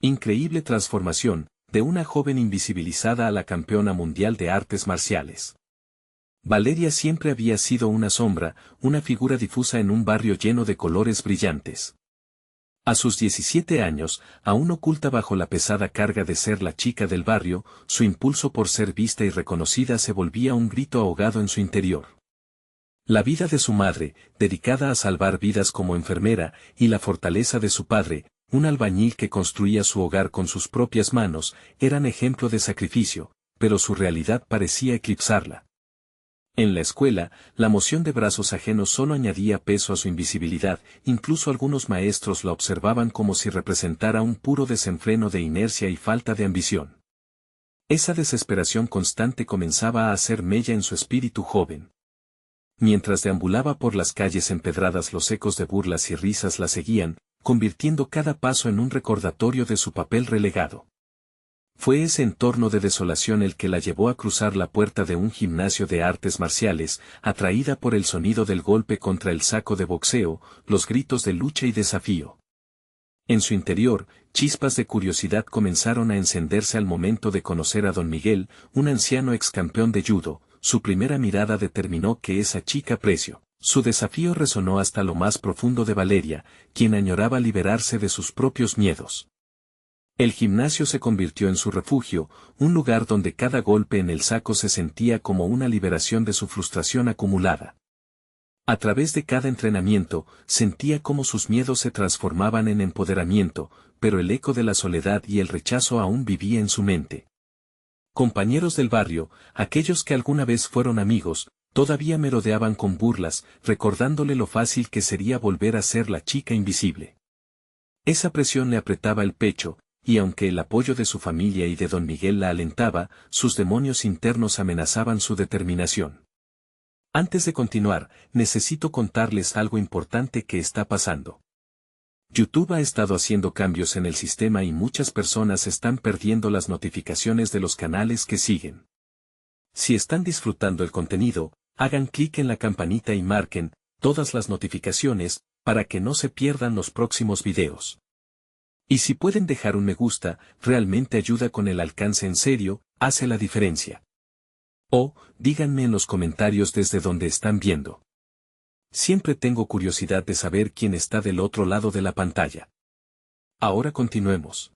Increíble transformación, de una joven invisibilizada a la campeona mundial de artes marciales. Valeria siempre había sido una sombra, una figura difusa en un barrio lleno de colores brillantes. A sus 17 años, aún oculta bajo la pesada carga de ser la chica del barrio, su impulso por ser vista y reconocida se volvía un grito ahogado en su interior. La vida de su madre, dedicada a salvar vidas como enfermera, y la fortaleza de su padre, un albañil que construía su hogar con sus propias manos, eran ejemplo de sacrificio, pero su realidad parecía eclipsarla. En la escuela, la moción de brazos ajenos solo añadía peso a su invisibilidad, incluso algunos maestros la observaban como si representara un puro desenfreno de inercia y falta de ambición. Esa desesperación constante comenzaba a hacer mella en su espíritu joven. Mientras deambulaba por las calles empedradas, los ecos de burlas y risas la seguían, convirtiendo cada paso en un recordatorio de su papel relegado. Fue ese entorno de desolación el que la llevó a cruzar la puerta de un gimnasio de artes marciales, atraída por el sonido del golpe contra el saco de boxeo, los gritos de lucha y desafío. En su interior, chispas de curiosidad comenzaron a encenderse al momento de conocer a don Miguel, un anciano ex campeón de judo. Su primera mirada determinó que esa chica precio. Su desafío resonó hasta lo más profundo de Valeria, quien añoraba liberarse de sus propios miedos. El gimnasio se convirtió en su refugio, un lugar donde cada golpe en el saco se sentía como una liberación de su frustración acumulada. A través de cada entrenamiento, sentía cómo sus miedos se transformaban en empoderamiento, pero el eco de la soledad y el rechazo aún vivía en su mente. Compañeros del barrio, aquellos que alguna vez fueron amigos, todavía merodeaban con burlas, recordándole lo fácil que sería volver a ser la chica invisible. Esa presión le apretaba el pecho, y aunque el apoyo de su familia y de don Miguel la alentaba, sus demonios internos amenazaban su determinación. Antes de continuar, necesito contarles algo importante que está pasando. YouTube ha estado haciendo cambios en el sistema y muchas personas están perdiendo las notificaciones de los canales que siguen. Si están disfrutando el contenido, hagan clic en la campanita y marquen todas las notificaciones para que no se pierdan los próximos videos. Y si pueden dejar un me gusta, realmente ayuda con el alcance, en serio, hace la diferencia. O, díganme en los comentarios desde donde están viendo. Siempre tengo curiosidad de saber quién está del otro lado de la pantalla. Ahora continuemos.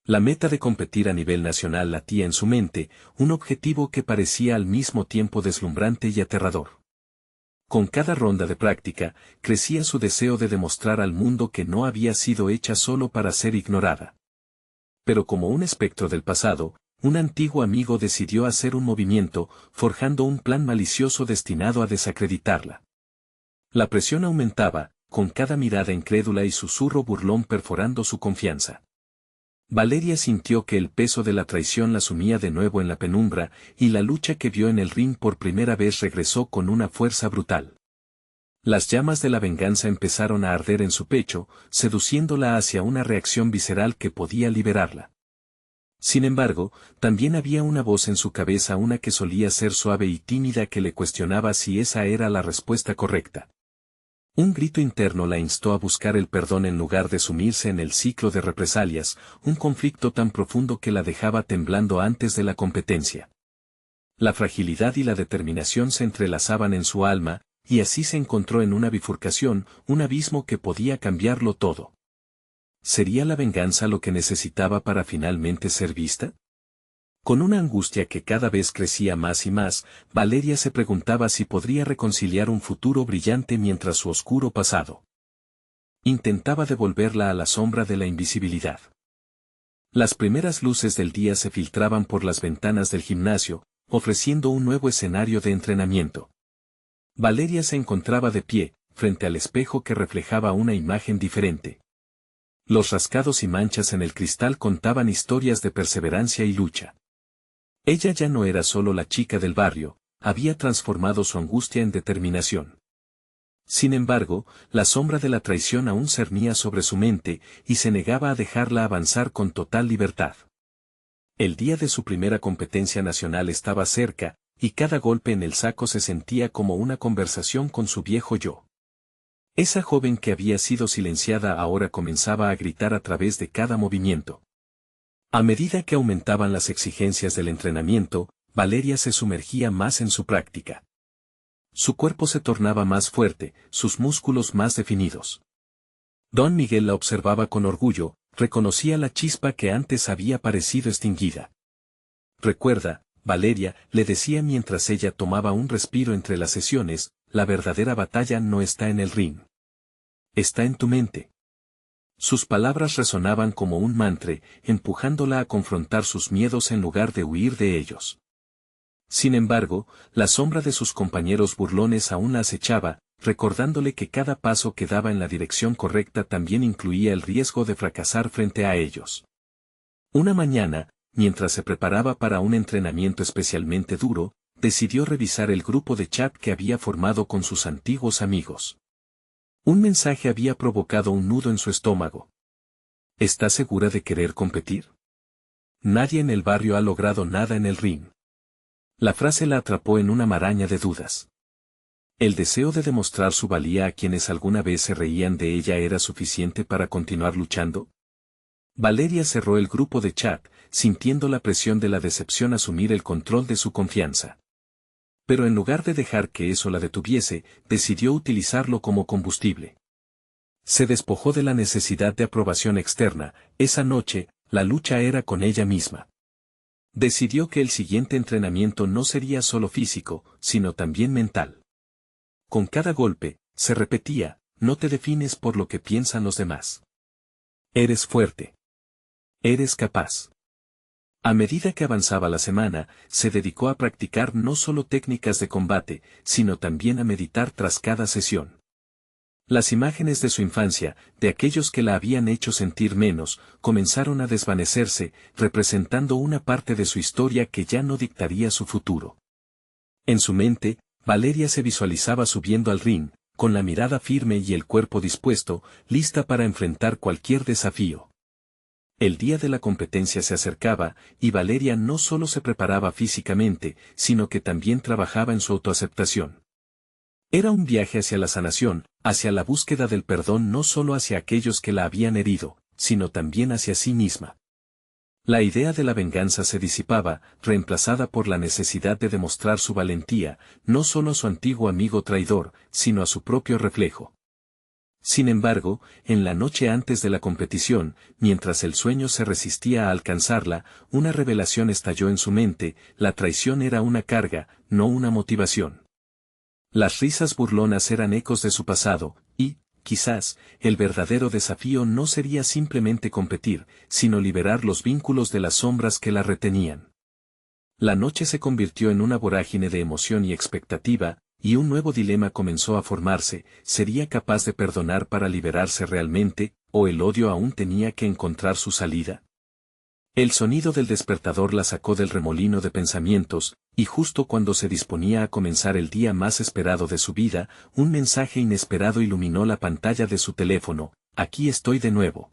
La meta de competir a nivel nacional latía en su mente, un objetivo que parecía al mismo tiempo deslumbrante y aterrador. Con cada ronda de práctica, crecía su deseo de demostrar al mundo que no había sido hecha solo para ser ignorada. Pero como un espectro del pasado, un antiguo amigo decidió hacer un movimiento, forjando un plan malicioso destinado a desacreditarla. La presión aumentaba, con cada mirada incrédula y susurro burlón perforando su confianza. Valeria sintió que el peso de la traición la sumía de nuevo en la penumbra, y la lucha que vio en el ring por primera vez regresó con una fuerza brutal. Las llamas de la venganza empezaron a arder en su pecho, seduciéndola hacia una reacción visceral que podía liberarla. Sin embargo, también había una voz en su cabeza, una que solía ser suave y tímida, que le cuestionaba si esa era la respuesta correcta. Un grito interno la instó a buscar el perdón en lugar de sumirse en el ciclo de represalias, un conflicto tan profundo que la dejaba temblando antes de la competencia. La fragilidad y la determinación se entrelazaban en su alma, y así se encontró en una bifurcación, un abismo que podía cambiarlo todo. ¿Sería la venganza lo que necesitaba para finalmente ser vista? Con una angustia que cada vez crecía más y más, Valeria se preguntaba si podría reconciliar un futuro brillante mientras su oscuro pasado intentaba devolverla a la sombra de la invisibilidad. Las primeras luces del día se filtraban por las ventanas del gimnasio, ofreciendo un nuevo escenario de entrenamiento. Valeria se encontraba de pie, frente al espejo que reflejaba una imagen diferente. Los rascados y manchas en el cristal contaban historias de perseverancia y lucha. Ella ya no era solo la chica del barrio, había transformado su angustia en determinación. Sin embargo, la sombra de la traición aún cernía sobre su mente, y se negaba a dejarla avanzar con total libertad. El día de su primera competencia nacional estaba cerca, y cada golpe en el saco se sentía como una conversación con su viejo yo. Esa joven que había sido silenciada ahora comenzaba a gritar a través de cada movimiento. A medida que aumentaban las exigencias del entrenamiento, Valeria se sumergía más en su práctica. Su cuerpo se tornaba más fuerte, sus músculos más definidos. Don Miguel la observaba con orgullo, reconocía la chispa que antes había parecido extinguida. Recuerda, Valeria, le decía mientras ella tomaba un respiro entre las sesiones, la verdadera batalla no está en el ring. Está en tu mente. Sus palabras resonaban como un mantra, empujándola a confrontar sus miedos en lugar de huir de ellos. Sin embargo, la sombra de sus compañeros burlones aún la acechaba, recordándole que cada paso que daba en la dirección correcta también incluía el riesgo de fracasar frente a ellos. Una mañana, mientras se preparaba para un entrenamiento especialmente duro, decidió revisar el grupo de chat que había formado con sus antiguos amigos. Un mensaje había provocado un nudo en su estómago. ¿Estás segura de querer competir? Nadie en el barrio ha logrado nada en el ring. La frase la atrapó en una maraña de dudas. ¿El deseo de demostrar su valía a quienes alguna vez se reían de ella era suficiente para continuar luchando? Valeria cerró el grupo de chat, sintiendo la presión de la decepción asumir el control de su confianza. Pero en lugar de dejar que eso la detuviese, decidió utilizarlo como combustible. Se despojó de la necesidad de aprobación externa. Esa noche, la lucha era con ella misma. Decidió que el siguiente entrenamiento no sería solo físico, sino también mental. Con cada golpe, se repetía, no te defines por lo que piensan los demás. Eres fuerte. Eres capaz. A medida que avanzaba la semana, se dedicó a practicar no solo técnicas de combate, sino también a meditar tras cada sesión. Las imágenes de su infancia, de aquellos que la habían hecho sentir menos, comenzaron a desvanecerse, representando una parte de su historia que ya no dictaría su futuro. En su mente, Valeria se visualizaba subiendo al ring, con la mirada firme y el cuerpo dispuesto, lista para enfrentar cualquier desafío. El día de la competencia se acercaba, y Valeria no solo se preparaba físicamente, sino que también trabajaba en su autoaceptación. Era un viaje hacia la sanación, hacia la búsqueda del perdón no solo hacia aquellos que la habían herido, sino también hacia sí misma. La idea de la venganza se disipaba, reemplazada por la necesidad de demostrar su valentía, no solo a su antiguo amigo traidor, sino a su propio reflejo. Sin embargo, en la noche antes de la competición, mientras el sueño se resistía a alcanzarla, una revelación estalló en su mente: la traición era una carga, no una motivación. Las risas burlonas eran ecos de su pasado, y, quizás, el verdadero desafío no sería simplemente competir, sino liberar los vínculos de las sombras que la retenían. La noche se convirtió en una vorágine de emoción y expectativa, y un nuevo dilema comenzó a formarse: ¿sería capaz de perdonar para liberarse realmente, o el odio aún tenía que encontrar su salida? El sonido del despertador la sacó del remolino de pensamientos, y justo cuando se disponía a comenzar el día más esperado de su vida, un mensaje inesperado iluminó la pantalla de su teléfono: aquí estoy de nuevo.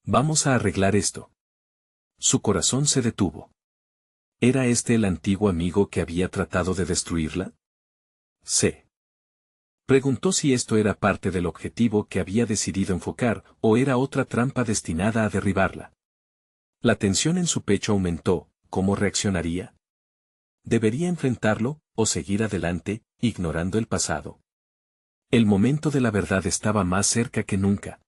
Vamos a arreglar esto. Su corazón se detuvo. ¿Era este el antiguo amigo que había tratado de destruirla? Se preguntó si esto era parte del objetivo que había decidido enfocar, o era otra trampa destinada a derribarla. La tensión en su pecho aumentó. ¿Cómo reaccionaría? ¿Debería enfrentarlo, o seguir adelante, ignorando el pasado? El momento de la verdad estaba más cerca que nunca.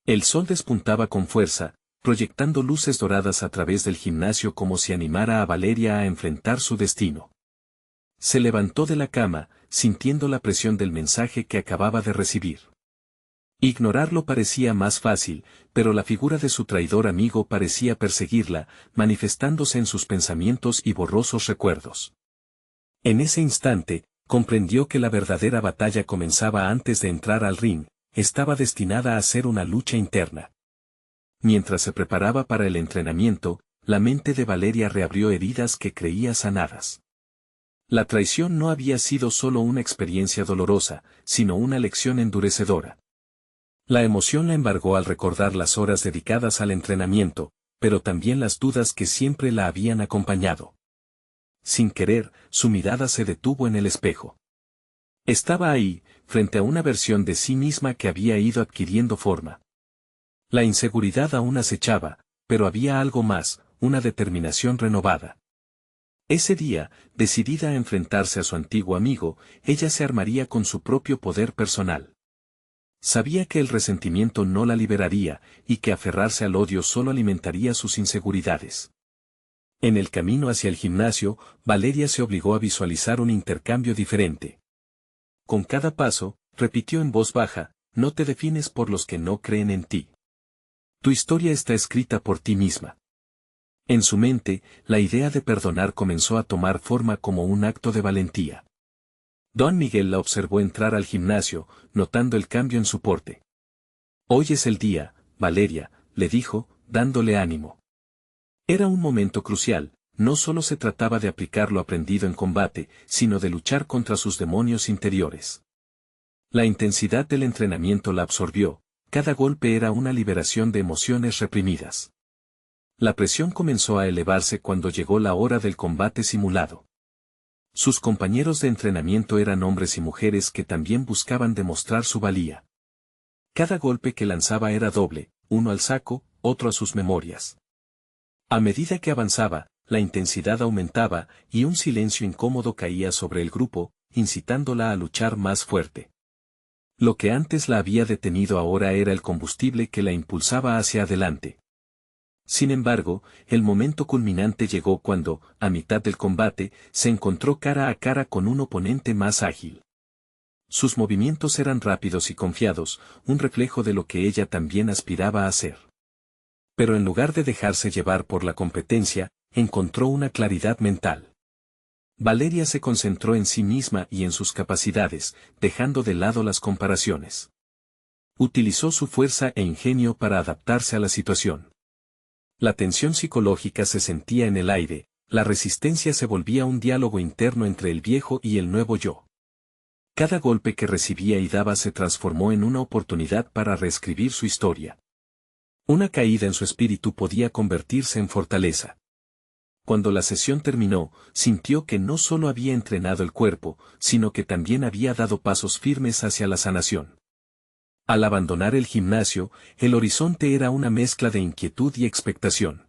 El sol despuntaba con fuerza, proyectando luces doradas a través del gimnasio como si animara a Valeria a enfrentar su destino. Se levantó de la cama, sintiendo la presión del mensaje que acababa de recibir. Ignorarlo parecía más fácil, pero la figura de su traidor amigo parecía perseguirla, manifestándose en sus pensamientos y borrosos recuerdos. En ese instante, comprendió que la verdadera batalla comenzaba antes de entrar al ring. Estaba destinada a ser una lucha interna. Mientras se preparaba para el entrenamiento, la mente de Valeria reabrió heridas que creía sanadas. La traición no había sido solo una experiencia dolorosa, sino una lección endurecedora. La emoción la embargó al recordar las horas dedicadas al entrenamiento, pero también las dudas que siempre la habían acompañado. Sin querer, su mirada se detuvo en el espejo. Estaba ahí, frente a una versión de sí misma que había ido adquiriendo forma. La inseguridad aún acechaba, pero había algo más, una determinación renovada. Ese día, decidida a enfrentarse a su antiguo amigo, ella se armaría con su propio poder personal. Sabía que el resentimiento no la liberaría, y que aferrarse al odio solo alimentaría sus inseguridades. En el camino hacia el gimnasio, Valeria se obligó a visualizar un intercambio diferente. Con cada paso, repitió en voz baja, no te defines por los que no creen en ti. Tu historia está escrita por ti misma. En su mente, la idea de perdonar comenzó a tomar forma como un acto de valentía. Don Miguel la observó entrar al gimnasio, notando el cambio en su porte. Hoy es el día, Valeria, le dijo, dándole ánimo. Era un momento crucial, no solo se trataba de aplicar lo aprendido en combate, sino de luchar contra sus demonios interiores. La intensidad del entrenamiento la absorbió, cada golpe era una liberación de emociones reprimidas. La presión comenzó a elevarse cuando llegó la hora del combate simulado. Sus compañeros de entrenamiento eran hombres y mujeres que también buscaban demostrar su valía. Cada golpe que lanzaba era doble, uno al saco, otro a sus memorias. A medida que avanzaba, la intensidad aumentaba y un silencio incómodo caía sobre el grupo, incitándola a luchar más fuerte. Lo que antes la había detenido ahora era el combustible que la impulsaba hacia adelante. Sin embargo, el momento culminante llegó cuando, a mitad del combate, se encontró cara a cara con un oponente más ágil. Sus movimientos eran rápidos y confiados, un reflejo de lo que ella también aspiraba a ser. Pero en lugar de dejarse llevar por la competencia, encontró una claridad mental. Valeria se concentró en sí misma y en sus capacidades, dejando de lado las comparaciones. Utilizó su fuerza e ingenio para adaptarse a la situación. La tensión psicológica se sentía en el aire, la resistencia se volvía un diálogo interno entre el viejo y el nuevo yo. Cada golpe que recibía y daba se transformó en una oportunidad para reescribir su historia. Una caída en su espíritu podía convertirse en fortaleza. Cuando la sesión terminó, sintió que no solo había entrenado el cuerpo, sino que también había dado pasos firmes hacia la sanación. Al abandonar el gimnasio, el horizonte era una mezcla de inquietud y expectación.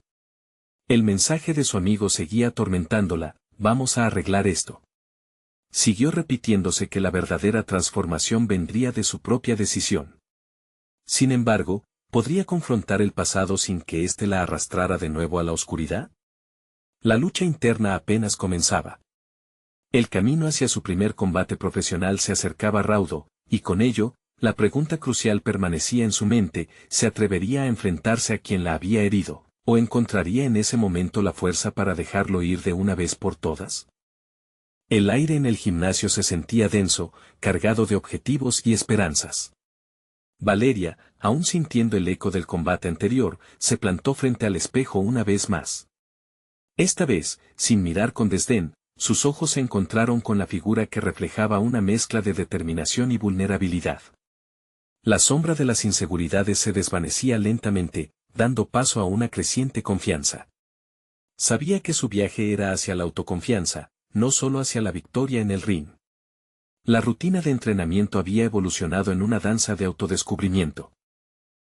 El mensaje de su amigo seguía atormentándola, vamos a arreglar esto. Siguió repitiéndose que la verdadera transformación vendría de su propia decisión. Sin embargo, ¿podría confrontar el pasado sin que éste la arrastrara de nuevo a la oscuridad? La lucha interna apenas comenzaba. El camino hacia su primer combate profesional se acercaba raudo, y con ello, la pregunta crucial permanecía en su mente, ¿se atrevería a enfrentarse a quien la había herido, o encontraría en ese momento la fuerza para dejarlo ir de una vez por todas? El aire en el gimnasio se sentía denso, cargado de objetivos y esperanzas. Valeria, aún sintiendo el eco del combate anterior, se plantó frente al espejo una vez más. Esta vez, sin mirar con desdén, sus ojos se encontraron con la figura que reflejaba una mezcla de determinación y vulnerabilidad. La sombra de las inseguridades se desvanecía lentamente, dando paso a una creciente confianza. Sabía que su viaje era hacia la autoconfianza, no solo hacia la victoria en el ring. La rutina de entrenamiento había evolucionado en una danza de autodescubrimiento.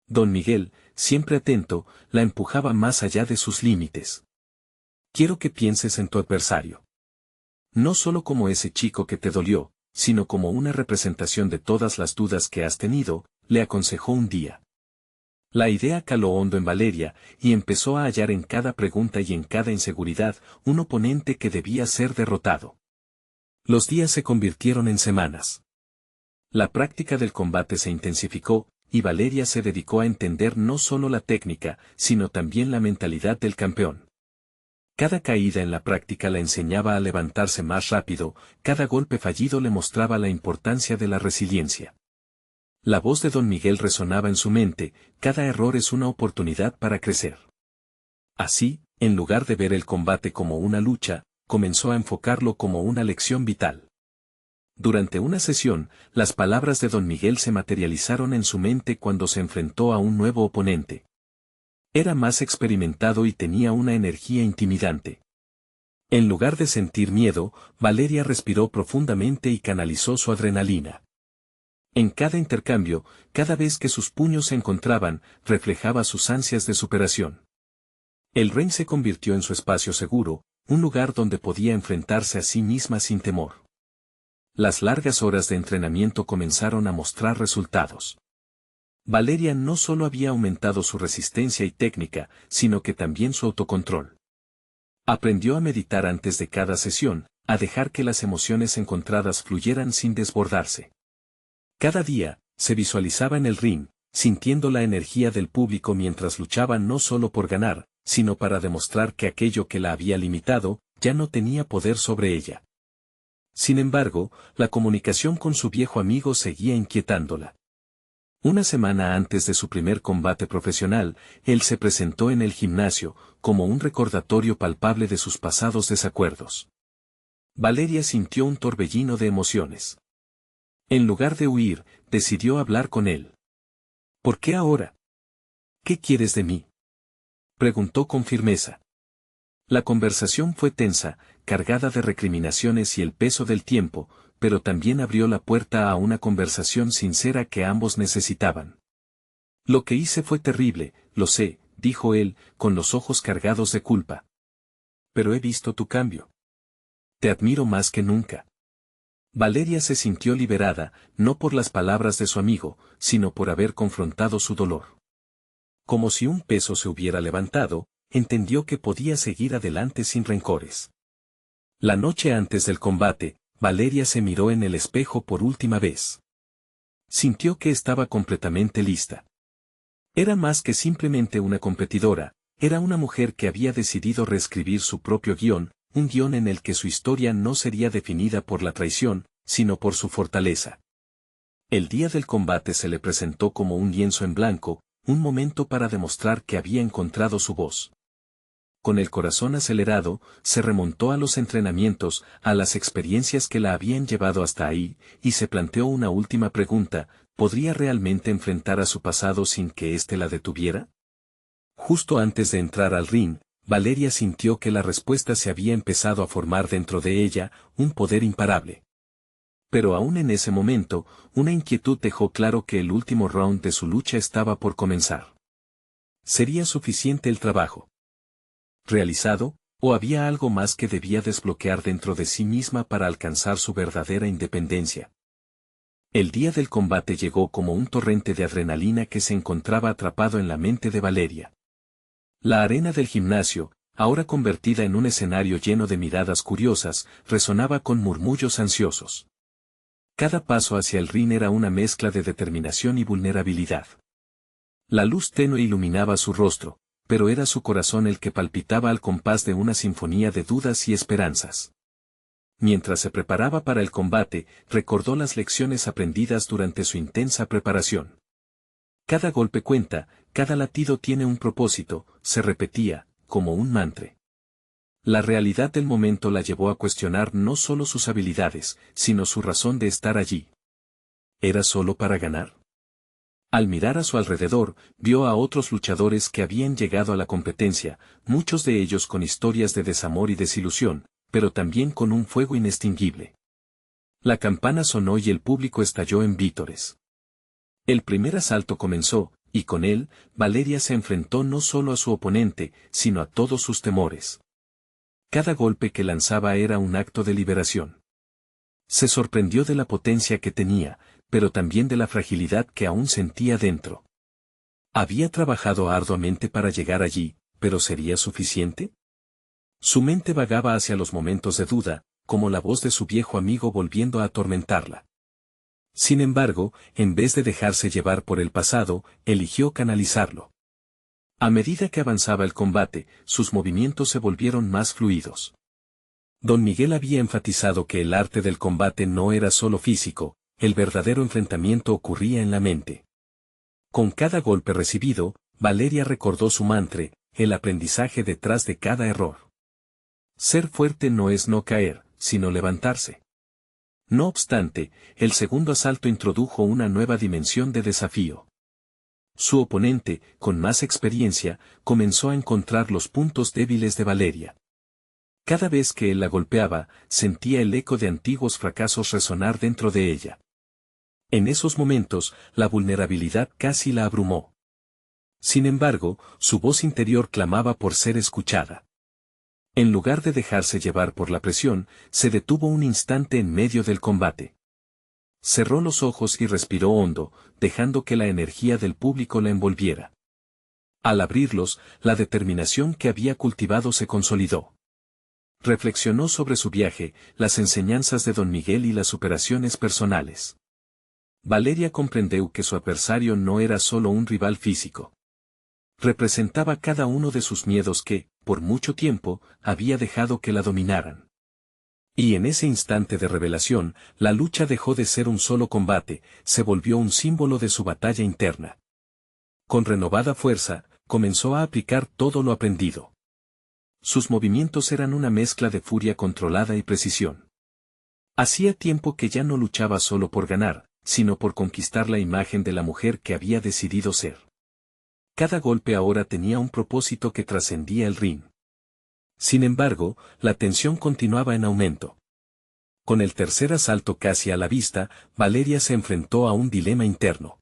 Don Miguel, siempre atento, la empujaba más allá de sus límites. Quiero que pienses en tu adversario. No solo como ese chico que te dolió, sino como una representación de todas las dudas que has tenido, le aconsejó un día. La idea caló hondo en Valeria, y empezó a hallar en cada pregunta y en cada inseguridad, un oponente que debía ser derrotado. Los días se convirtieron en semanas. La práctica del combate se intensificó, y Valeria se dedicó a entender no solo la técnica, sino también la mentalidad del campeón. Cada caída en la práctica la enseñaba a levantarse más rápido, cada golpe fallido le mostraba la importancia de la resiliencia. La voz de Don Miguel resonaba en su mente, cada error es una oportunidad para crecer. Así, en lugar de ver el combate como una lucha, comenzó a enfocarlo como una lección vital. Durante una sesión, las palabras de Don Miguel se materializaron en su mente cuando se enfrentó a un nuevo oponente. Era más experimentado y tenía una energía intimidante. En lugar de sentir miedo, Valeria respiró profundamente y canalizó su adrenalina. En cada intercambio, cada vez que sus puños se encontraban, reflejaba sus ansias de superación. El ring se convirtió en su espacio seguro, un lugar donde podía enfrentarse a sí misma sin temor. Las largas horas de entrenamiento comenzaron a mostrar resultados. Valeria no solo había aumentado su resistencia y técnica, sino que también su autocontrol. Aprendió a meditar antes de cada sesión, a dejar que las emociones encontradas fluyeran sin desbordarse. Cada día, se visualizaba en el ring, sintiendo la energía del público mientras luchaba no solo por ganar, sino para demostrar que aquello que la había limitado, ya no tenía poder sobre ella. Sin embargo, la comunicación con su viejo amigo seguía inquietándola. Una semana antes de su primer combate profesional, él se presentó en el gimnasio, como un recordatorio palpable de sus pasados desacuerdos. Valeria sintió un torbellino de emociones. En lugar de huir, decidió hablar con él. ¿Por qué ahora? ¿Qué quieres de mí?, preguntó con firmeza. La conversación fue tensa, cargada de recriminaciones y el peso del tiempo, pero también abrió la puerta a una conversación sincera que ambos necesitaban. Lo que hice fue terrible, lo sé, dijo él, con los ojos cargados de culpa. Pero he visto tu cambio. Te admiro más que nunca. Valeria se sintió liberada, no por las palabras de su amigo, sino por haber confrontado su dolor. Como si un peso se hubiera levantado, entendió que podía seguir adelante sin rencores. La noche antes del combate, Valeria se miró en el espejo por última vez. Sintió que estaba completamente lista. Era más que simplemente una competidora, era una mujer que había decidido reescribir su propio guión, un guión en el que su historia no sería definida por la traición, sino por su fortaleza. El día del combate se le presentó como un lienzo en blanco, un momento para demostrar que había encontrado su voz. Con el corazón acelerado, se remontó a los entrenamientos, a las experiencias que la habían llevado hasta ahí, y se planteó una última pregunta: ¿podría realmente enfrentar a su pasado sin que éste la detuviera? Justo antes de entrar al ring, Valeria sintió que la respuesta se había empezado a formar dentro de ella, un poder imparable. Pero aún en ese momento, una inquietud dejó claro que el último round de su lucha estaba por comenzar. ¿Sería suficiente el trabajo realizado, o había algo más que debía desbloquear dentro de sí misma para alcanzar su verdadera independencia? El día del combate llegó como un torrente de adrenalina que se encontraba atrapado en la mente de Valeria. La arena del gimnasio, ahora convertida en un escenario lleno de miradas curiosas, resonaba con murmullos ansiosos. Cada paso hacia el ring era una mezcla de determinación y vulnerabilidad. La luz tenue iluminaba su rostro, pero era su corazón el que palpitaba al compás de una sinfonía de dudas y esperanzas. Mientras se preparaba para el combate, recordó las lecciones aprendidas durante su intensa preparación. Cada golpe cuenta, cada latido tiene un propósito, se repetía, como un mantra. La realidad del momento la llevó a cuestionar no solo sus habilidades, sino su razón de estar allí. ¿Era solo para ganar? Al mirar a su alrededor, vio a otros luchadores que habían llegado a la competencia, muchos de ellos con historias de desamor y desilusión, pero también con un fuego inextinguible. La campana sonó y el público estalló en vítores. El primer asalto comenzó, y con él, Valeria se enfrentó no solo a su oponente, sino a todos sus temores. Cada golpe que lanzaba era un acto de liberación. Se sorprendió de la potencia que tenía, pero también de la fragilidad que aún sentía dentro. Había trabajado arduamente para llegar allí, pero ¿sería suficiente? Su mente vagaba hacia los momentos de duda, como la voz de su viejo amigo volviendo a atormentarla. Sin embargo, en vez de dejarse llevar por el pasado, eligió canalizarlo. A medida que avanzaba el combate, sus movimientos se volvieron más fluidos. Don Miguel había enfatizado que el arte del combate no era solo físico, el verdadero enfrentamiento ocurría en la mente. Con cada golpe recibido, Valeria recordó su mantra, el aprendizaje detrás de cada error. Ser fuerte no es no caer, sino levantarse. No obstante, el segundo asalto introdujo una nueva dimensión de desafío. Su oponente, con más experiencia, comenzó a encontrar los puntos débiles de Valeria. Cada vez que él la golpeaba, sentía el eco de antiguos fracasos resonar dentro de ella. En esos momentos, la vulnerabilidad casi la abrumó. Sin embargo, su voz interior clamaba por ser escuchada. En lugar de dejarse llevar por la presión, se detuvo un instante en medio del combate. Cerró los ojos y respiró hondo, dejando que la energía del público la envolviera. Al abrirlos, la determinación que había cultivado se consolidó. Reflexionó sobre su viaje, las enseñanzas de Don Miguel y las superaciones personales. Valeria comprendió que su adversario no era solo un rival físico. Representaba cada uno de sus miedos que, por mucho tiempo, había dejado que la dominaran. Y en ese instante de revelación, la lucha dejó de ser un solo combate, se volvió un símbolo de su batalla interna. Con renovada fuerza, comenzó a aplicar todo lo aprendido. Sus movimientos eran una mezcla de furia controlada y precisión. Hacía tiempo que ya no luchaba solo por ganar, sino por conquistar la imagen de la mujer que había decidido ser. Cada golpe ahora tenía un propósito que trascendía el ring. Sin embargo, la tensión continuaba en aumento. Con el tercer asalto casi a la vista, Valeria se enfrentó a un dilema interno.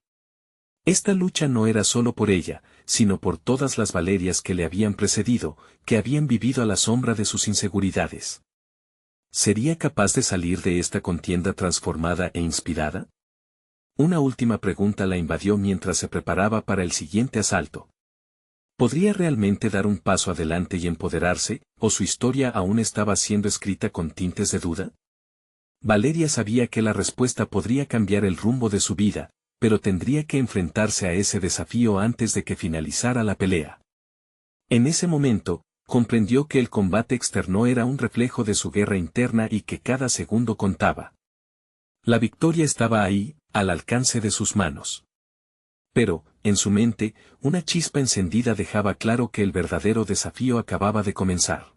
Esta lucha no era solo por ella, sino por todas las Valerias que le habían precedido, que habían vivido a la sombra de sus inseguridades. ¿Sería capaz de salir de esta contienda transformada e inspirada? Una última pregunta la invadió mientras se preparaba para el siguiente asalto. ¿Podría realmente dar un paso adelante y empoderarse, o su historia aún estaba siendo escrita con tintes de duda? Valeria sabía que la respuesta podría cambiar el rumbo de su vida, pero tendría que enfrentarse a ese desafío antes de que finalizara la pelea. En ese momento, comprendió que el combate externo era un reflejo de su guerra interna y que cada segundo contaba. La victoria estaba ahí, al alcance de sus manos. Pero, en su mente, una chispa encendida dejaba claro que el verdadero desafío acababa de comenzar.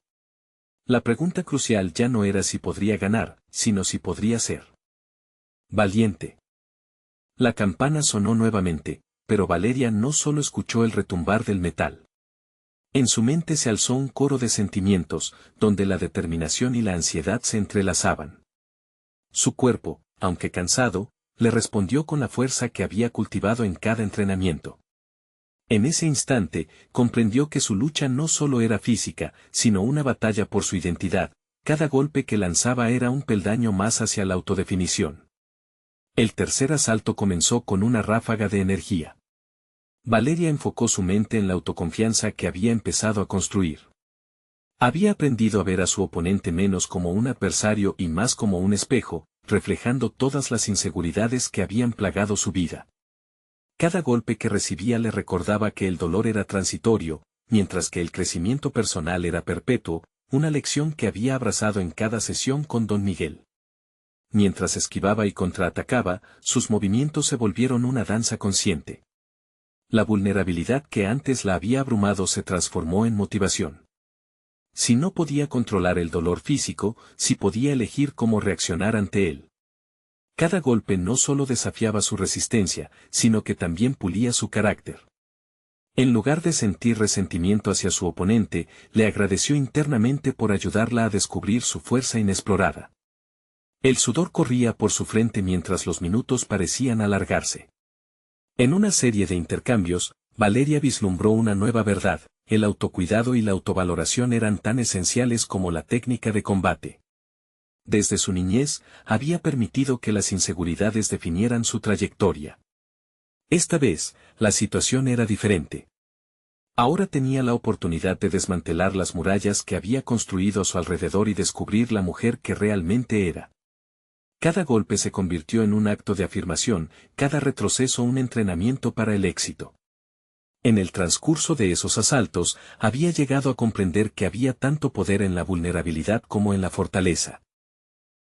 La pregunta crucial ya no era si podría ganar, sino si podría ser valiente. La campana sonó nuevamente, pero Valeria no solo escuchó el retumbar del metal. En su mente se alzó un coro de sentimientos, donde la determinación y la ansiedad se entrelazaban. Su cuerpo, aunque cansado, le respondió con la fuerza que había cultivado en cada entrenamiento. En ese instante, comprendió que su lucha no solo era física, sino una batalla por su identidad, cada golpe que lanzaba era un peldaño más hacia la autodefinición. El tercer asalto comenzó con una ráfaga de energía. Valeria enfocó su mente en la autoconfianza que había empezado a construir. Había aprendido a ver a su oponente menos como un adversario y más como un espejo, reflejando todas las inseguridades que habían plagado su vida. Cada golpe que recibía le recordaba que el dolor era transitorio, mientras que el crecimiento personal era perpetuo, una lección que había abrazado en cada sesión con Don Miguel. Mientras esquivaba y contraatacaba, sus movimientos se volvieron una danza consciente. La vulnerabilidad que antes la había abrumado se transformó en motivación. Si no podía controlar el dolor físico, sí podía elegir cómo reaccionar ante él. Cada golpe no solo desafiaba su resistencia, sino que también pulía su carácter. En lugar de sentir resentimiento hacia su oponente, le agradeció internamente por ayudarla a descubrir su fuerza inexplorada. El sudor corría por su frente mientras los minutos parecían alargarse. En una serie de intercambios, Valeria vislumbró una nueva verdad: el autocuidado y la autovaloración eran tan esenciales como la técnica de combate. Desde su niñez, había permitido que las inseguridades definieran su trayectoria. Esta vez, la situación era diferente. Ahora tenía la oportunidad de desmantelar las murallas que había construido a su alrededor y descubrir la mujer que realmente era. Cada golpe se convirtió en un acto de afirmación, cada retroceso un entrenamiento para el éxito. En el transcurso de esos asaltos, había llegado a comprender que había tanto poder en la vulnerabilidad como en la fortaleza.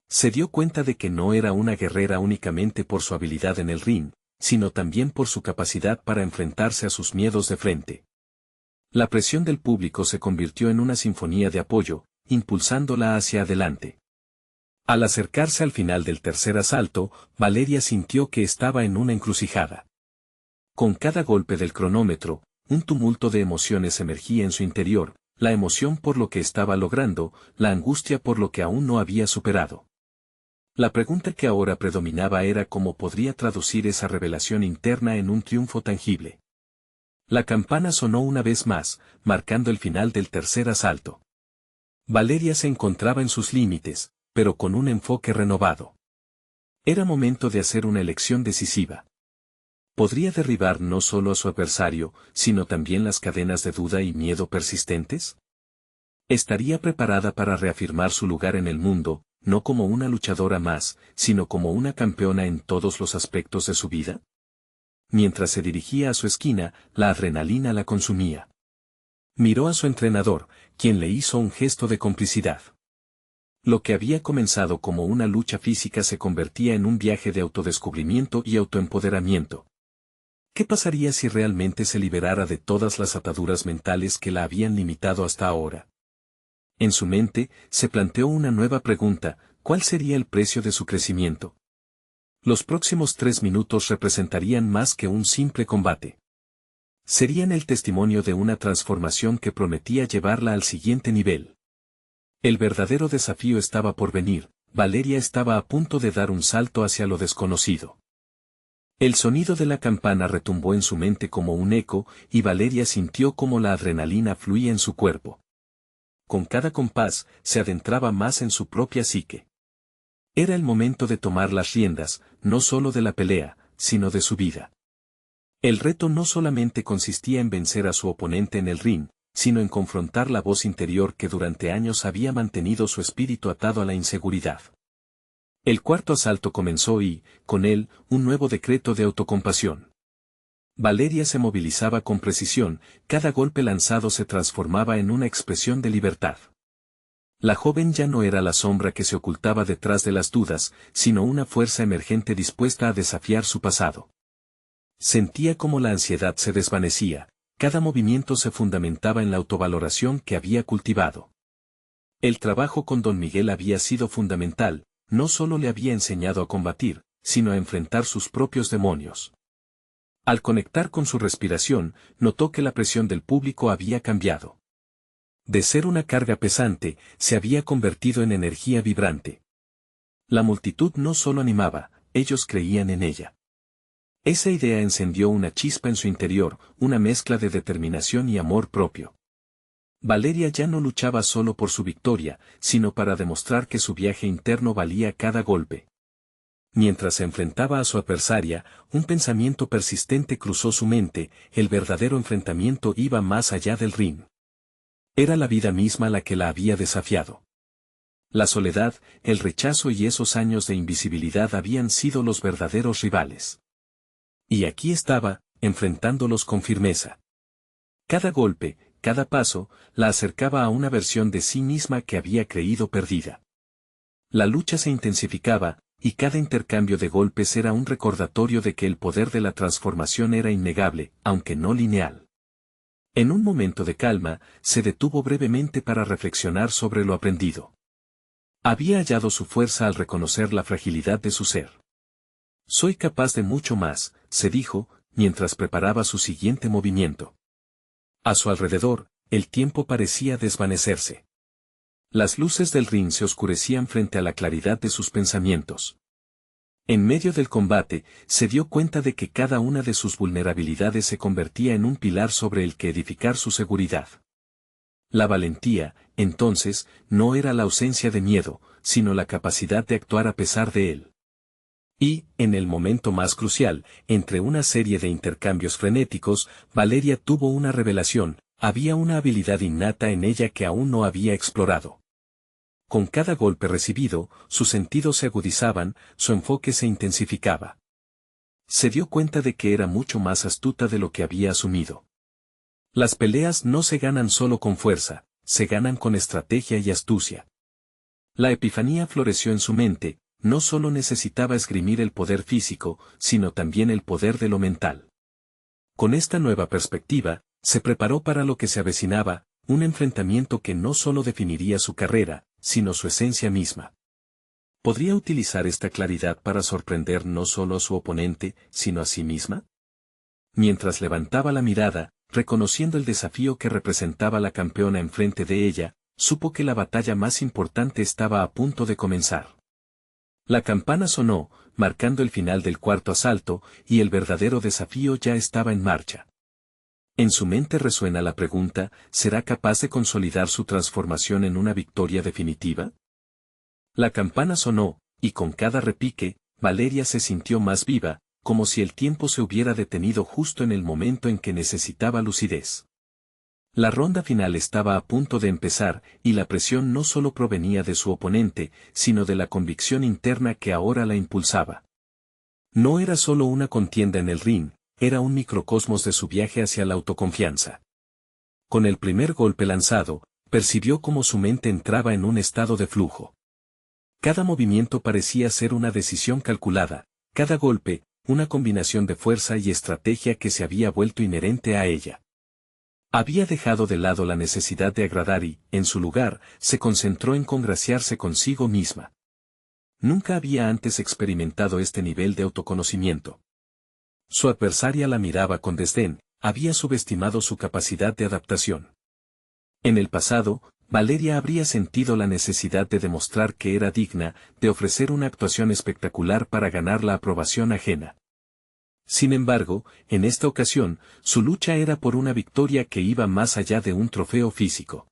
Se dio cuenta de que no era una guerrera únicamente por su habilidad en el ring, sino también por su capacidad para enfrentarse a sus miedos de frente. La presión del público se convirtió en una sinfonía de apoyo, impulsándola hacia adelante. Al acercarse al final del tercer asalto, Valeria sintió que estaba en una encrucijada. Con cada golpe del cronómetro, un tumulto de emociones emergía en su interior, la emoción por lo que estaba logrando, la angustia por lo que aún no había superado. La pregunta que ahora predominaba era cómo podría traducir esa revelación interna en un triunfo tangible. La campana sonó una vez más, marcando el final del tercer asalto. Valeria se encontraba en sus límites, pero con un enfoque renovado. Era momento de hacer una elección decisiva. ¿Podría derribar no solo a su adversario, sino también las cadenas de duda y miedo persistentes? ¿Estaría preparada para reafirmar su lugar en el mundo, no como una luchadora más, sino como una campeona en todos los aspectos de su vida? Mientras se dirigía a su esquina, la adrenalina la consumía. Miró a su entrenador, quien le hizo un gesto de complicidad. Lo que había comenzado como una lucha física se convertía en un viaje de autodescubrimiento y autoempoderamiento. ¿Qué pasaría si realmente se liberara de todas las ataduras mentales que la habían limitado hasta ahora? En su mente, se planteó una nueva pregunta: ¿cuál sería el precio de su crecimiento? Los próximos 3 minutos representarían más que un simple combate. Serían el testimonio de una transformación que prometía llevarla al siguiente nivel. El verdadero desafío estaba por venir. Valeria estaba a punto de dar un salto hacia lo desconocido. El sonido de la campana retumbó en su mente como un eco, y Valeria sintió cómo la adrenalina fluía en su cuerpo. Con cada compás, se adentraba más en su propia psique. Era el momento de tomar las riendas, no solo de la pelea, sino de su vida. El reto no solamente consistía en vencer a su oponente en el ring, sino en confrontar la voz interior que durante años había mantenido su espíritu atado a la inseguridad. El cuarto asalto comenzó y, con él, un nuevo decreto de autocompasión. Valeria se movilizaba con precisión, cada golpe lanzado se transformaba en una expresión de libertad. La joven ya no era la sombra que se ocultaba detrás de las dudas, sino una fuerza emergente dispuesta a desafiar su pasado. Sentía como la ansiedad se desvanecía, cada movimiento se fundamentaba en la autovaloración que había cultivado. El trabajo con Don Miguel había sido fundamental, no solo le había enseñado a combatir, sino a enfrentar sus propios demonios. Al conectar con su respiración, notó que la presión del público había cambiado. De ser una carga pesante, se había convertido en energía vibrante. La multitud no solo animaba, ellos creían en ella. Esa idea encendió una chispa en su interior, una mezcla de determinación y amor propio. Valeria ya no luchaba solo por su victoria, sino para demostrar que su viaje interno valía cada golpe. Mientras se enfrentaba a su adversaria, un pensamiento persistente cruzó su mente: el verdadero enfrentamiento iba más allá del ring. Era la vida misma la que la había desafiado. La soledad, el rechazo y esos años de invisibilidad habían sido los verdaderos rivales. Y aquí estaba, enfrentándolos con firmeza. Cada golpe, cada paso, la acercaba a una versión de sí misma que había creído perdida. La lucha se intensificaba, y cada intercambio de golpes era un recordatorio de que el poder de la transformación era innegable, aunque no lineal. En un momento de calma, se detuvo brevemente para reflexionar sobre lo aprendido. Había hallado su fuerza al reconocer la fragilidad de su ser. Soy capaz de mucho más, se dijo, mientras preparaba su siguiente movimiento. A su alrededor, el tiempo parecía desvanecerse. Las luces del ring se oscurecían frente a la claridad de sus pensamientos. En medio del combate, se dio cuenta de que cada una de sus vulnerabilidades se convertía en un pilar sobre el que edificar su seguridad. La valentía, entonces, no era la ausencia de miedo, sino la capacidad de actuar a pesar de él. Y, en el momento más crucial, entre una serie de intercambios frenéticos, Valeria tuvo una revelación: había una habilidad innata en ella que aún no había explorado. Con cada golpe recibido, sus sentidos se agudizaban, su enfoque se intensificaba. Se dio cuenta de que era mucho más astuta de lo que había asumido. Las peleas no se ganan solo con fuerza, se ganan con estrategia y astucia. La epifanía floreció en su mente: no solo necesitaba esgrimir el poder físico, sino también el poder de lo mental. Con esta nueva perspectiva, se preparó para lo que se avecinaba, un enfrentamiento que no solo definiría su carrera, sino su esencia misma. ¿Podría utilizar esta claridad para sorprender no solo a su oponente, sino a sí misma? Mientras levantaba la mirada, reconociendo el desafío que representaba la campeona enfrente de ella, supo que la batalla más importante estaba a punto de comenzar. La campana sonó, marcando el final del cuarto asalto, y el verdadero desafío ya estaba en marcha. En su mente resuena la pregunta, ¿será capaz de consolidar su transformación en una victoria definitiva? La campana sonó, y con cada repique, Valeria se sintió más viva, como si el tiempo se hubiera detenido justo en el momento en que necesitaba lucidez. La ronda final estaba a punto de empezar, y la presión no solo provenía de su oponente, sino de la convicción interna que ahora la impulsaba. No era solo una contienda en el ring, era un microcosmos de su viaje hacia la autoconfianza. Con el primer golpe lanzado, percibió cómo su mente entraba en un estado de flujo. Cada movimiento parecía ser una decisión calculada, cada golpe, una combinación de fuerza y estrategia que se había vuelto inherente a ella. Había dejado de lado la necesidad de agradar y, en su lugar, se concentró en congraciarse consigo misma. Nunca había antes experimentado este nivel de autoconocimiento. Su adversaria la miraba con desdén, había subestimado su capacidad de adaptación. En el pasado, Valeria habría sentido la necesidad de demostrar que era digna, de ofrecer una actuación espectacular para ganar la aprobación ajena. Sin embargo, en esta ocasión, su lucha era por una victoria que iba más allá de un trofeo físico.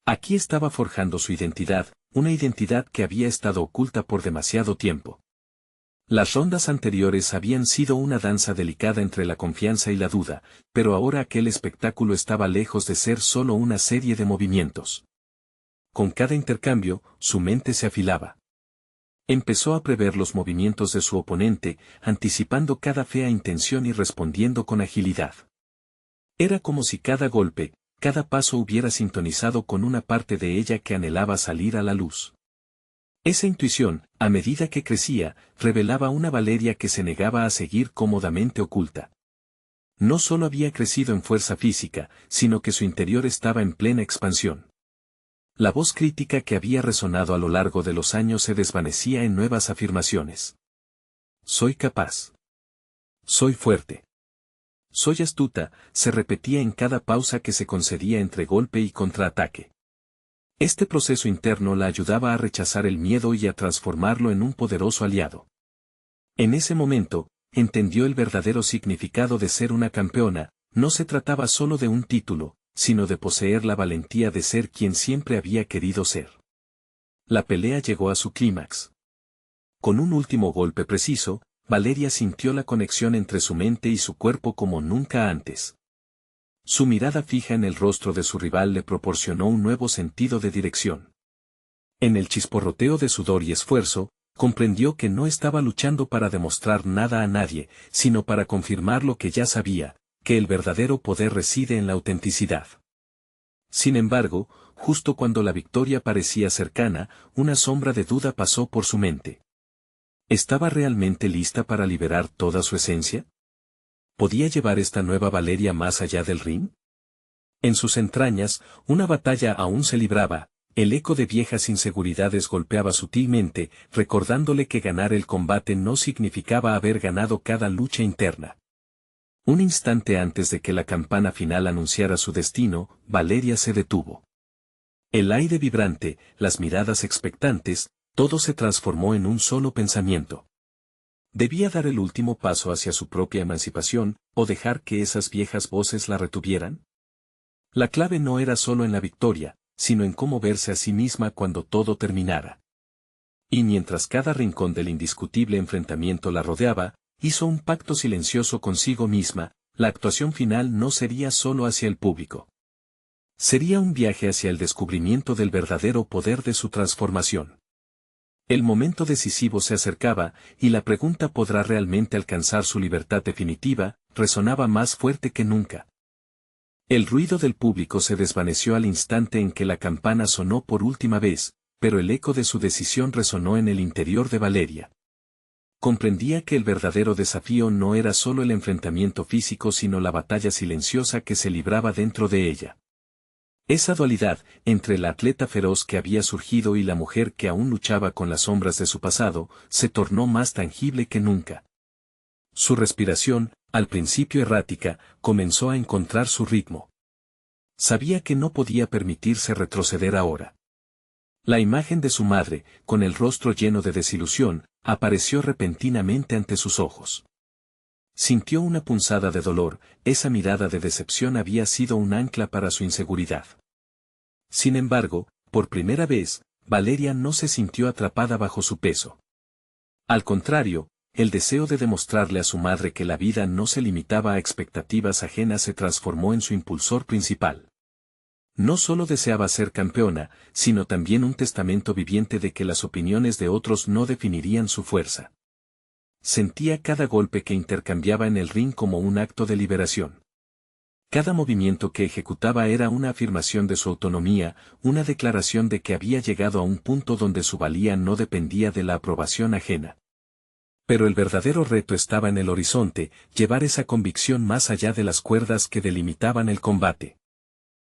Aquí estaba forjando su identidad, una identidad que había estado oculta por demasiado tiempo. Las rondas anteriores habían sido una danza delicada entre la confianza y la duda, pero ahora aquel espectáculo estaba lejos de ser solo una serie de movimientos. Con cada intercambio, su mente se afilaba. Empezó a prever los movimientos de su oponente, anticipando cada fea intención y respondiendo con agilidad. Era como si cada golpe, cada paso hubiera sintonizado con una parte de ella que anhelaba salir a la luz. Esa intuición, a medida que crecía, revelaba una Valeria que se negaba a seguir cómodamente oculta. No solo había crecido en fuerza física, sino que su interior estaba en plena expansión. La voz crítica que había resonado a lo largo de los años se desvanecía en nuevas afirmaciones. Soy capaz. Soy fuerte. Soy astuta, se repetía en cada pausa que se concedía entre golpe y contraataque. Este proceso interno la ayudaba a rechazar el miedo y a transformarlo en un poderoso aliado. En ese momento, entendió el verdadero significado de ser una campeona, no se trataba solo de un título, sino de poseer la valentía de ser quien siempre había querido ser. La pelea llegó a su clímax. Con un último golpe preciso, Valeria sintió la conexión entre su mente y su cuerpo como nunca antes. Su mirada fija en el rostro de su rival le proporcionó un nuevo sentido de dirección. En el chisporroteo de sudor y esfuerzo, comprendió que no estaba luchando para demostrar nada a nadie, sino para confirmar lo que ya sabía, que el verdadero poder reside en la autenticidad. Sin embargo, justo cuando la victoria parecía cercana, una sombra de duda pasó por su mente. ¿Estaba realmente lista para liberar toda su esencia? ¿Podía llevar esta nueva Valeria más allá del ring? En sus entrañas, una batalla aún se libraba, el eco de viejas inseguridades golpeaba sutilmente, recordándole que ganar el combate no significaba haber ganado cada lucha interna. Un instante antes de que la campana final anunciara su destino, Valeria se detuvo. El aire vibrante, las miradas expectantes, todo se transformó en un solo pensamiento. ¿Debía dar el último paso hacia su propia emancipación, o dejar que esas viejas voces la retuvieran? La clave no era solo en la victoria, sino en cómo verse a sí misma cuando todo terminara. Y mientras cada rincón del indiscutible enfrentamiento la rodeaba, hizo un pacto silencioso consigo misma, la actuación final no sería solo hacia el público. Sería un viaje hacia el descubrimiento del verdadero poder de su transformación. El momento decisivo se acercaba, y la pregunta ¿podrá realmente alcanzar su libertad definitiva?, resonaba más fuerte que nunca. El ruido del público se desvaneció al instante en que la campana sonó por última vez, pero el eco de su decisión resonó en el interior de Valeria. Comprendía que el verdadero desafío no era solo el enfrentamiento físico sino la batalla silenciosa que se libraba dentro de ella. Esa dualidad, entre la atleta feroz que había surgido y la mujer que aún luchaba con las sombras de su pasado, se tornó más tangible que nunca. Su respiración, al principio errática, comenzó a encontrar su ritmo. Sabía que no podía permitirse retroceder ahora. La imagen de su madre, con el rostro lleno de desilusión, apareció repentinamente ante sus ojos. Sintió una punzada de dolor, esa mirada de decepción había sido un ancla para su inseguridad. Sin embargo, por primera vez, Valeria no se sintió atrapada bajo su peso. Al contrario, el deseo de demostrarle a su madre que la vida no se limitaba a expectativas ajenas se transformó en su impulsor principal. No solo deseaba ser campeona, sino también un testamento viviente de que las opiniones de otros no definirían su fuerza. Sentía cada golpe que intercambiaba en el ring como un acto de liberación. Cada movimiento que ejecutaba era una afirmación de su autonomía, una declaración de que había llegado a un punto donde su valía no dependía de la aprobación ajena. Pero el verdadero reto estaba en el horizonte, llevar esa convicción más allá de las cuerdas que delimitaban el combate.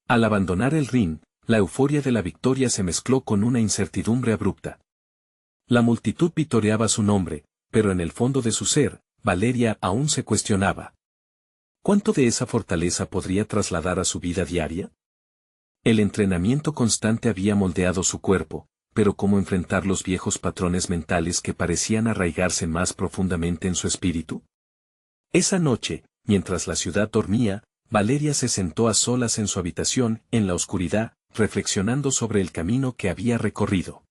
Al abandonar el ring, la euforia de la victoria se mezcló con una incertidumbre abrupta. La multitud vitoreaba su nombre, pero en el fondo de su ser, Valeria aún se cuestionaba. ¿Cuánto de esa fortaleza podría trasladar a su vida diaria? El entrenamiento constante había moldeado su cuerpo, pero ¿cómo enfrentar los viejos patrones mentales que parecían arraigarse más profundamente en su espíritu? Esa noche, mientras la ciudad dormía, Valeria se sentó a solas en su habitación, en la oscuridad, reflexionando sobre el camino que había recorrido.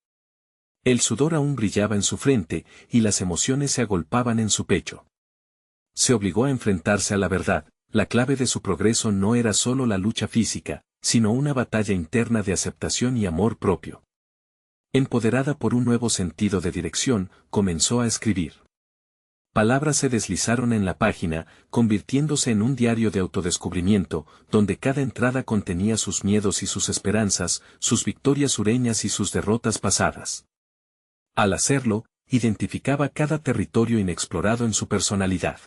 El sudor aún brillaba en su frente, y las emociones se agolpaban en su pecho. Se obligó a enfrentarse a la verdad, la clave de su progreso no era solo la lucha física, sino una batalla interna de aceptación y amor propio. Empoderada por un nuevo sentido de dirección, comenzó a escribir. Palabras se deslizaron en la página, convirtiéndose en un diario de autodescubrimiento, donde cada entrada contenía sus miedos y sus esperanzas, sus victorias sureñas y sus derrotas pasadas. Al hacerlo, identificaba cada territorio inexplorado en su personalidad.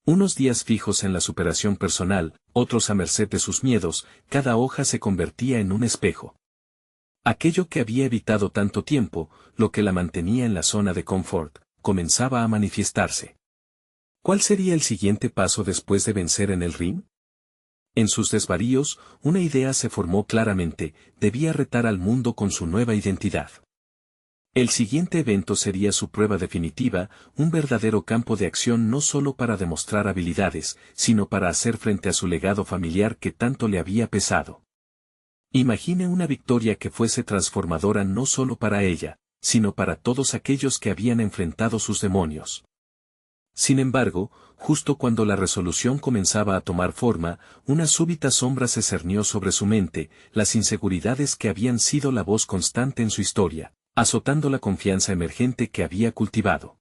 Unos días fijos en la superación personal, otros a merced de sus miedos, cada hoja se convertía en un espejo. Aquello que había evitado tanto tiempo, lo que la mantenía en la zona de confort, comenzaba a manifestarse. ¿Cuál sería el siguiente paso después de vencer en el ring? En sus desvaríos, una idea se formó claramente: debía retar al mundo con su nueva identidad. El siguiente evento sería su prueba definitiva, un verdadero campo de acción no solo para demostrar habilidades, sino para hacer frente a su legado familiar que tanto le había pesado. Imagine una victoria que fuese transformadora no solo para ella, sino para todos aquellos que habían enfrentado sus demonios. Sin embargo, justo cuando la resolución comenzaba a tomar forma, una súbita sombra se cernió sobre su mente, las inseguridades que habían sido la voz constante en su historia, azotando la confianza emergente que había cultivado.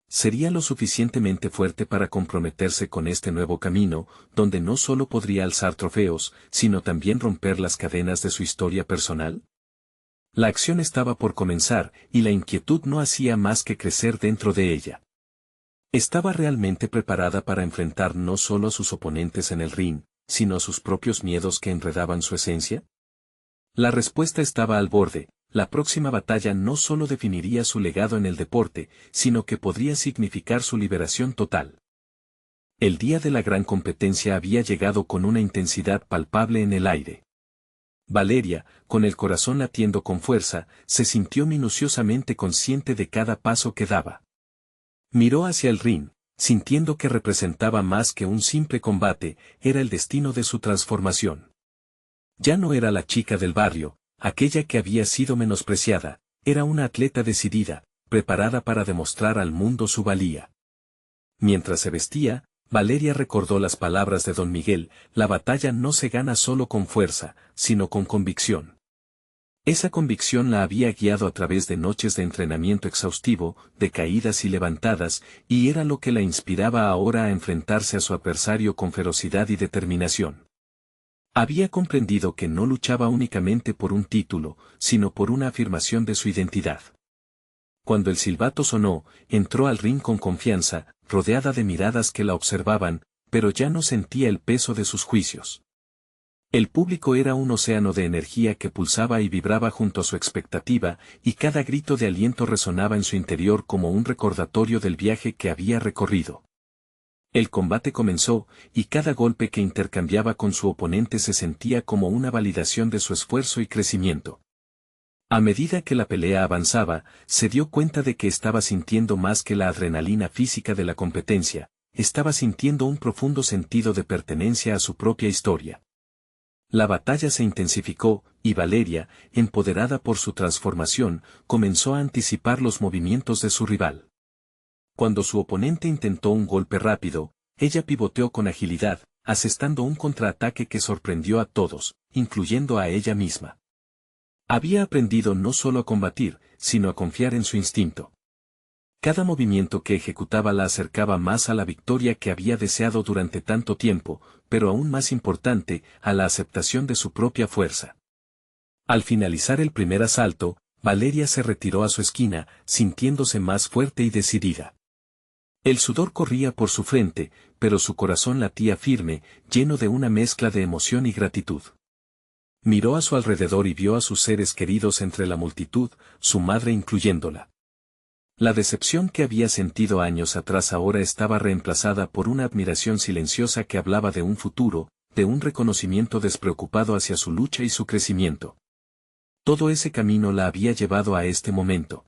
¿Sería lo suficientemente fuerte para comprometerse con este nuevo camino, donde no solo podría alzar trofeos, sino también romper las cadenas de su historia personal? La acción estaba por comenzar, y la inquietud no hacía más que crecer dentro de ella. ¿Estaba realmente preparada para enfrentar no solo a sus oponentes en el ring, sino a sus propios miedos que enredaban su esencia? La respuesta estaba al borde. La próxima batalla no solo definiría su legado en el deporte, sino que podría significar su liberación total. El día de la gran competencia había llegado con una intensidad palpable en el aire. Valeria, con el corazón latiendo con fuerza, se sintió minuciosamente consciente de cada paso que daba. Miró hacia el ring, sintiendo que representaba más que un simple combate, era el destino de su transformación. Ya no era la chica del barrio, aquella que había sido menospreciada, era una atleta decidida, preparada para demostrar al mundo su valía. Mientras se vestía, Valeria recordó las palabras de Don Miguel: la batalla no se gana solo con fuerza, sino con convicción. Esa convicción la había guiado a través de noches de entrenamiento exhaustivo, de caídas y levantadas, y era lo que la inspiraba ahora a enfrentarse a su adversario con ferocidad y determinación. Había comprendido que no luchaba únicamente por un título, sino por una afirmación de su identidad. Cuando el silbato sonó, entró al ring con confianza, rodeada de miradas que la observaban, pero ya no sentía el peso de sus juicios. El público era un océano de energía que pulsaba y vibraba junto a su expectativa, y cada grito de aliento resonaba en su interior como un recordatorio del viaje que había recorrido. El combate comenzó, y cada golpe que intercambiaba con su oponente se sentía como una validación de su esfuerzo y crecimiento. A medida que la pelea avanzaba, se dio cuenta de que estaba sintiendo más que la adrenalina física de la competencia, estaba sintiendo un profundo sentido de pertenencia a su propia historia. La batalla se intensificó, y Valeria, empoderada por su transformación, comenzó a anticipar los movimientos de su rival. Cuando su oponente intentó un golpe rápido, ella pivoteó con agilidad, asestando un contraataque que sorprendió a todos, incluyendo a ella misma. Había aprendido no solo a combatir, sino a confiar en su instinto. Cada movimiento que ejecutaba la acercaba más a la victoria que había deseado durante tanto tiempo, pero aún más importante, a la aceptación de su propia fuerza. Al finalizar el primer asalto, Valeria se retiró a su esquina, sintiéndose más fuerte y decidida. El sudor corría por su frente, pero su corazón latía firme, lleno de una mezcla de emoción y gratitud. Miró a su alrededor y vio a sus seres queridos entre la multitud, su madre incluyéndola. La decepción que había sentido años atrás ahora estaba reemplazada por una admiración silenciosa que hablaba de un futuro, de un reconocimiento despreocupado hacia su lucha y su crecimiento. Todo ese camino la había llevado a este momento.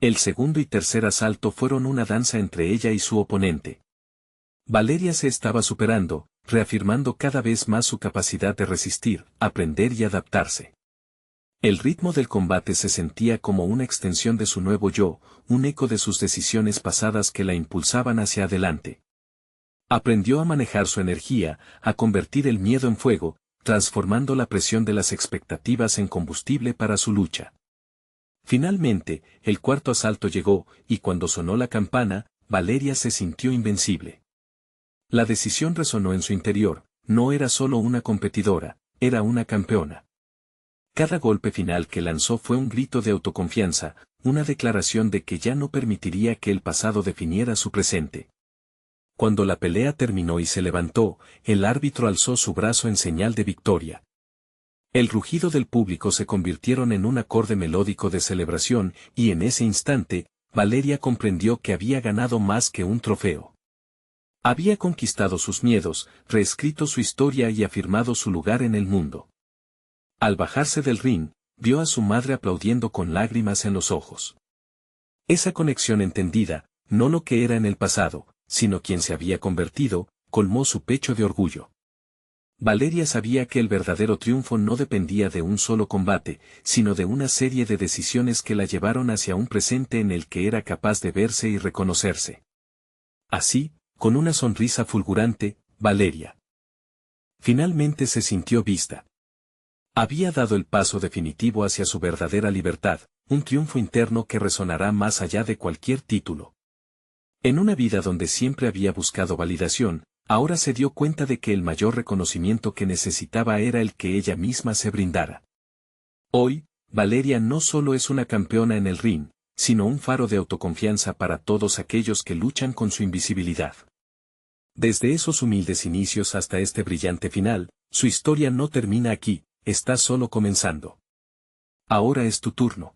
El segundo y tercer asalto fueron una danza entre ella y su oponente. Valeria se estaba superando, reafirmando cada vez más su capacidad de resistir, aprender y adaptarse. El ritmo del combate se sentía como una extensión de su nuevo yo, un eco de sus decisiones pasadas que la impulsaban hacia adelante. Aprendió a manejar su energía, a convertir el miedo en fuego, transformando la presión de las expectativas en combustible para su lucha. Finalmente, el cuarto asalto llegó, y cuando sonó la campana, Valeria se sintió invencible. La decisión resonó en su interior, no era solo una competidora, era una campeona. Cada golpe final que lanzó fue un grito de autoconfianza, una declaración de que ya no permitiría que el pasado definiera su presente. Cuando la pelea terminó y se levantó, el árbitro alzó su brazo en señal de victoria. El rugido del público se convirtieron en un acorde melódico de celebración, y en ese instante, Valeria comprendió que había ganado más que un trofeo. Había conquistado sus miedos, reescrito su historia y afirmado su lugar en el mundo. Al bajarse del ring, vio a su madre aplaudiendo con lágrimas en los ojos. Esa conexión entendida, no lo que era en el pasado, sino quien se había convertido, colmó su pecho de orgullo. Valeria sabía que el verdadero triunfo no dependía de un solo combate, sino de una serie de decisiones que la llevaron hacia un presente en el que era capaz de verse y reconocerse. Así, con una sonrisa fulgurante, Valeria finalmente se sintió vista. Había dado el paso definitivo hacia su verdadera libertad, un triunfo interno que resonará más allá de cualquier título. En una vida donde siempre había buscado validación, ahora se dio cuenta de que el mayor reconocimiento que necesitaba era el que ella misma se brindara. Hoy, Valeria no solo es una campeona en el ring, sino un faro de autoconfianza para todos aquellos que luchan con su invisibilidad. Desde esos humildes inicios hasta este brillante final, su historia no termina aquí, está solo comenzando. Ahora es tu turno.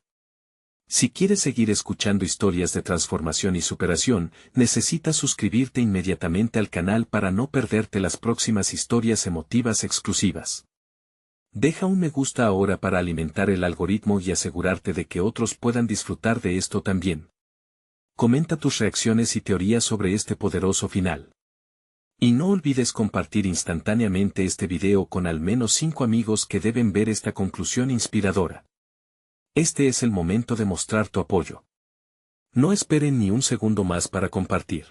Si quieres seguir escuchando historias de transformación y superación, necesitas suscribirte inmediatamente al canal para no perderte las próximas historias emotivas exclusivas. Deja un me gusta ahora para alimentar el algoritmo y asegurarte de que otros puedan disfrutar de esto también. Comenta tus reacciones y teorías sobre este poderoso final. Y no olvides compartir instantáneamente este video con al menos 5 amigos que deben ver esta conclusión inspiradora. Este es el momento de mostrar tu apoyo. No esperen ni un segundo más para compartir.